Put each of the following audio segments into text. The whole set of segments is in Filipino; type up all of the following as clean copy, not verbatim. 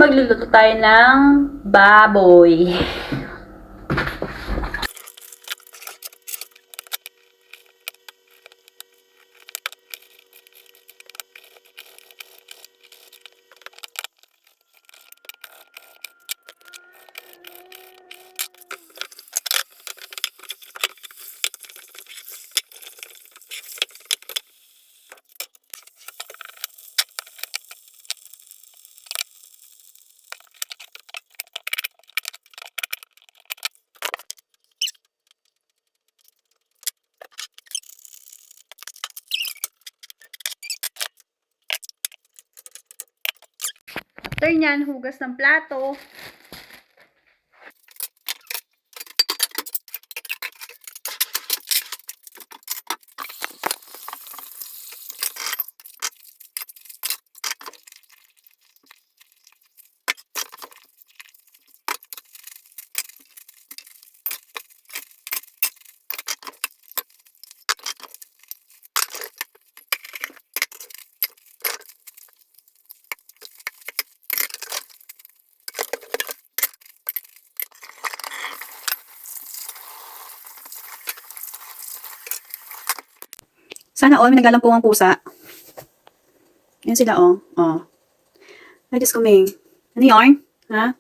Magluluto tayo ng baboy. After nyan, hugas ng plato. Sana all may naglalampuang pusa. Yan sila oh. Ay, Diyos ko, May. Ano yarn? Ha?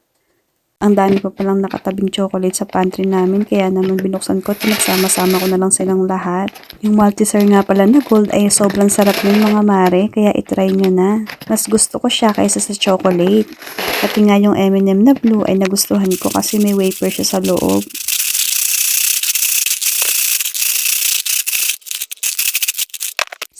Ang dami pa palang nakatabing chocolate sa pantry namin, kaya naman binuksan ko at pinagsama-sama ko na lang silang lahat. Yung Malteser nga pala na gold ay sobrang sarap yun mga mare, kaya itry nyo na. Mas gusto ko siya kaysa sa chocolate. Pati nga yung M&M na blue ay nagustuhan ko kasi may wafer siya sa loob.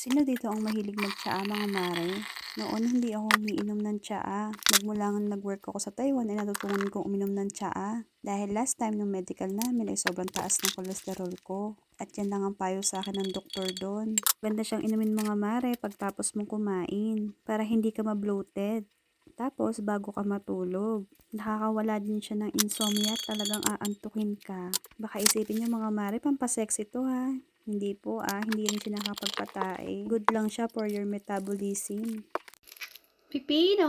Sino dito ang mahilig mag-tsaa mga mare? Noon hindi ako umiinom ng tsaa. Magmula nga nag-work ako sa Taiwan ay natutunan kong uminom ng tsaa. Dahil last time ng medical namin ay sobrang taas ng kolesterol ko. At yan lang ang payo sa akin ng doktor doon. Ganda siyang inumin mga mare pagtapos mong kumain. Para hindi ka ma-bloated. Tapos bago ka matulog. Nakakawala din siya ng insomnia at talagang aantukin ka. Baka isipin niyo mga mare, pampasexy to ha. Hindi po hindi rin siya nakapagpatae. Good lang siya for your metabolism. Pipino!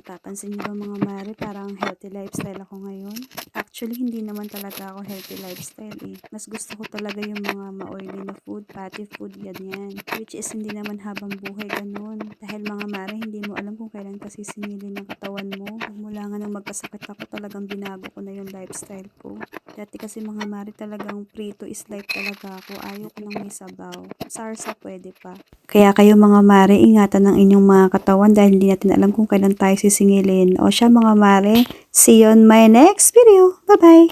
Napapansin niyo ba mga mare, parang healthy lifestyle ako ngayon? Actually, hindi naman talaga ako healthy lifestyle eh. Mas gusto ko talaga yung mga ma-oily na food, fatty food, ganyan. Which is hindi naman habang buhay ganun. Dahil mga mare, hindi mo alam kung kailan kasi singilin ng katawan mo. Mula nga nang magkasakit ako, talagang binago ko na yung lifestyle ko. Dati kasi mga mare, talagang prito is life talaga ako. Ayaw ko nang may sabaw. Sarsa pwede pa. Kaya kayo mga mare, ingatan ng inyong mga katawan dahil hindi natin alam kung kailan tayo sisingilin. O siya mga mare, see you on my next video. Bye-bye!